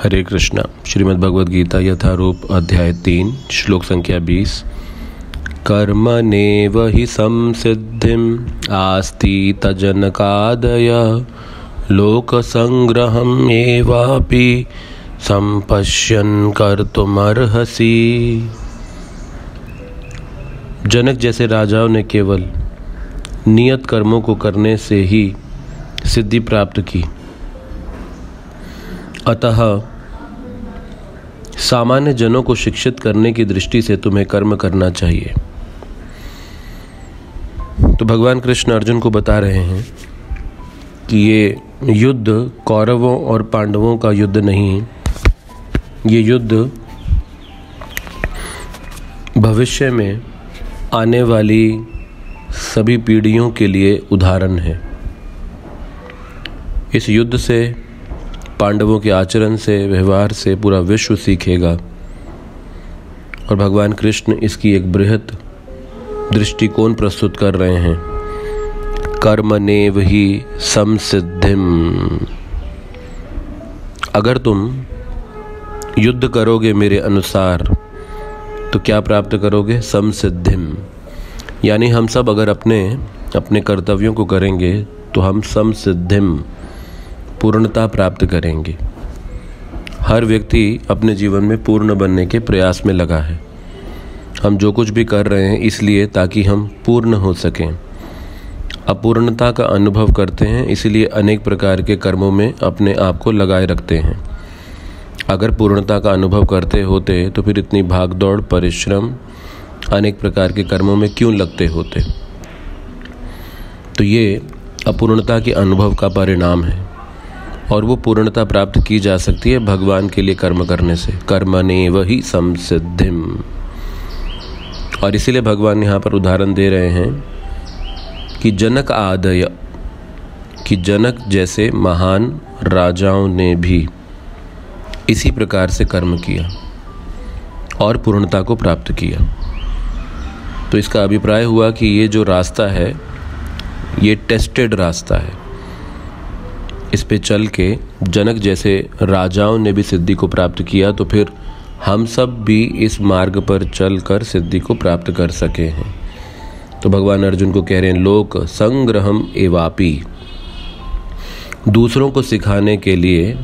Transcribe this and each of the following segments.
हरे कृष्णा। श्रीमद् भगवद गीता यथारूप अध्याय 3 श्लोक संख्या 20। कर्मणेव हि संसिद्धिम् आस्ति तजनकादय लोकसंग्रहम् एवापि संपश्यन् कर्तुमर्हसि। जनक जैसे राजाओं ने केवल नियत कर्मों को करने से ही सिद्धि प्राप्त की, अतः सामान्य जनों को शिक्षित करने की दृष्टि से तुम्हें कर्म करना चाहिए। तो भगवान कृष्ण अर्जुन को बता रहे हैं कि ये युद्ध कौरवों और पांडवों का युद्ध नहीं, ये युद्ध भविष्य में आने वाली सभी पीढ़ियों के लिए उदाहरण है। इस युद्ध से, पांडवों के आचरण से, व्यवहार से पूरा विश्व सीखेगा और भगवान कृष्ण इसकी एक बृहत दृष्टिकोण प्रस्तुत कर रहे हैं। कर्मणेव हि संसिद्धिम्, अगर तुम युद्ध करोगे मेरे अनुसार तो क्या प्राप्त करोगे? संसिद्धिम्, यानी हम सब अगर अपने कर्तव्यों को करेंगे तो हम संसिद्धिम्, पूर्णता प्राप्त करेंगे। हर व्यक्ति अपने जीवन में पूर्ण बनने के प्रयास में लगा है। हम जो कुछ भी कर रहे हैं इसलिए ताकि हम पूर्ण हो सकें। अपूर्णता का अनुभव करते हैं, इसलिए अनेक प्रकार के कर्मों में अपने आप को लगाए रखते हैं। अगर पूर्णता का अनुभव करते होते तो फिर इतनी भागदौड़, परिश्रम, अनेक प्रकार के कर्मों में क्यों लगते होते? तो ये अपूर्णता के अनुभव का परिणाम है और वो पूर्णता प्राप्त की जा सकती है भगवान के लिए कर्म करने से। कर्मणेव हि संसिद्धिम्, और इसीलिए भगवान यहाँ पर उदाहरण दे रहे हैं कि जनक आदय, कि जनक जैसे महान राजाओं ने भी इसी प्रकार से कर्म किया और पूर्णता को प्राप्त किया। तो इसका अभिप्राय हुआ कि ये जो रास्ता है ये टेस्टेड रास्ता है। इस पे चल के जनक जैसे राजाओं ने भी सिद्धि को प्राप्त किया, तो फिर हम सब भी इस मार्ग पर चलकर सिद्धि को प्राप्त कर सके हैं। तो भगवान अर्जुन को कह रहे हैं, लोक संग्रहम् एवापि, दूसरों को सिखाने के लिए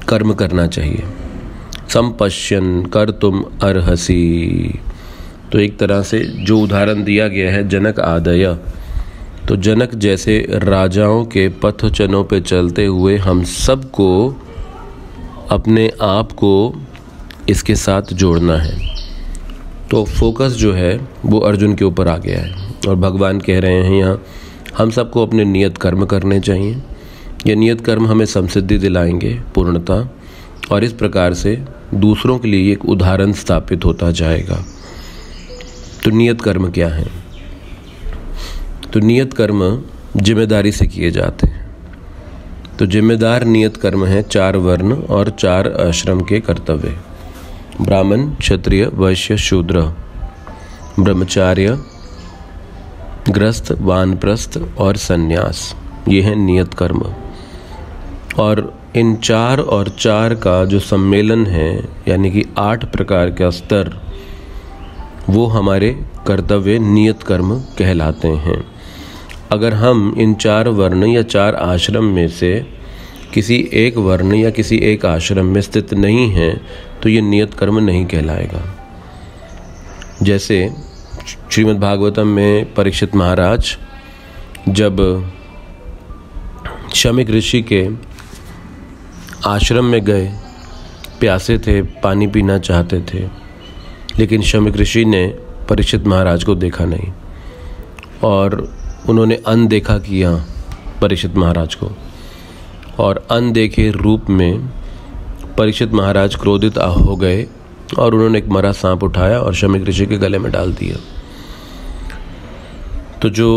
कर्म करना चाहिए। संपश्यन् कर्तुम् अर्हसि, तो एक तरह से जो उदाहरण दिया गया है जनक आदय, तो जनक जैसे राजाओं के पथचनों पे चलते हुए हम सबको अपने आप को इसके साथ जोड़ना है। तो फोकस जो है वो अर्जुन के ऊपर आ गया है और भगवान कह रहे हैं यहाँ हम सबको अपने नियत कर्म करने चाहिए। ये नियत कर्म हमें संसिद्धि दिलाएंगे, पूर्णता, और इस प्रकार से दूसरों के लिए एक उदाहरण स्थापित होता जाएगा। तो नियत कर्म क्या है? तो नियत कर्म जिम्मेदारी से किए जाते हैं। तो जिम्मेदार नियत कर्म है 4 वर्ण और 4 आश्रम के कर्तव्य: ब्राह्मण, क्षत्रिय, वैश्य, शूद्र, ब्रह्मचार्य, गृहस्थ, वानप्रस्थ और सन्यास। ये है नियत कर्म। और इन 4 और 4 का जो सम्मेलन है, यानी कि 8 प्रकार का स्तर, वो हमारे कर्तव्य नियत कर्म कहलाते हैं। अगर हम इन 4 वर्ण या 4 आश्रम में से किसी एक वर्ण या किसी एक आश्रम में स्थित नहीं हैं तो ये नियत कर्म नहीं कहलाएगा। जैसे श्रीमद् भागवतम में परीक्षित महाराज जब शमीक ऋषि के आश्रम में गए, प्यासे थे, पानी पीना चाहते थे, लेकिन शमीक ऋषि ने परीक्षित महाराज को देखा नहीं और उन्होंने अनदेखा किया परीक्षित महाराज को, और अनदेखे रूप में परीक्षित महाराज क्रोधित हो गए और उन्होंने एक मरा सांप उठाया और शमीक ऋषि के गले में डाल दिया। तो जो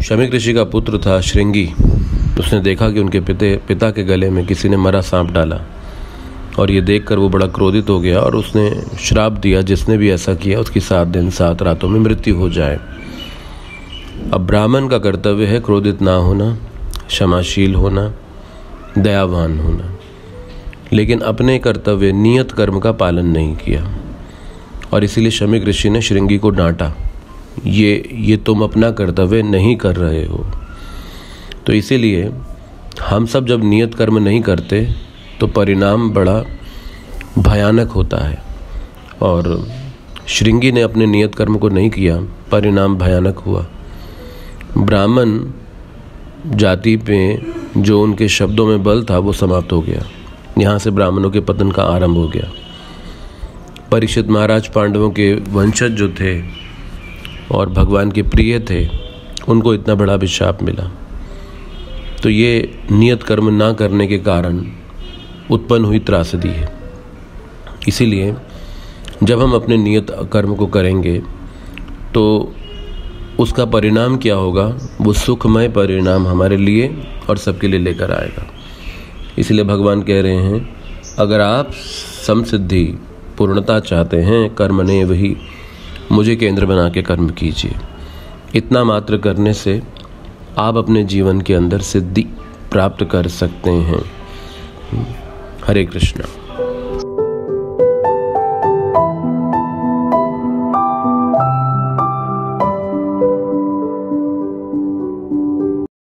शमीक ऋषि का पुत्र था श्रृंगी, उसने देखा कि उनके पिता के गले में किसी ने मरा सांप डाला और ये देखकर वो बड़ा क्रोधित हो गया और उसने श्राप दिया, जिसने भी ऐसा किया उसकी 7 दिन 7 रातों में मृत्यु हो जाए। अब ब्राह्मण का कर्तव्य है क्रोधित ना होना, क्षमाशील होना, दयावान होना, लेकिन अपने कर्तव्य नियत कर्म का पालन नहीं किया। और इसीलिए शमीक ऋषि ने श्रृंगी को डांटा, ये तुम अपना कर्तव्य नहीं कर रहे हो। तो इसीलिए हम सब जब नियत कर्म नहीं करते तो परिणाम बड़ा भयानक होता है। और श्रृंगी ने अपने नियत कर्म को नहीं किया, परिणाम भयानक हुआ। ब्राह्मण जाति पे जो उनके शब्दों में बल था वो समाप्त हो गया। यहाँ से ब्राह्मणों के पतन का आरंभ हो गया। परीक्षित महाराज पांडवों के वंशज जो थे और भगवान के प्रिय थे, उनको इतना बड़ा अभिशाप मिला। तो ये नियत कर्म ना करने के कारण उत्पन्न हुई त्रासदी है। इसीलिए जब हम अपने नियत कर्म को करेंगे तो उसका परिणाम क्या होगा, वो सुखमय परिणाम हमारे लिए और सबके लिए लेकर आएगा। इसलिए भगवान कह रहे हैं, अगर आप समसिद्धि पूर्णता चाहते हैं, कर्मने वही, मुझे केंद्र बना के कर्म कीजिए। इतना मात्र करने से आप अपने जीवन के अंदर सिद्धि प्राप्त कर सकते हैं। हरे कृष्णा।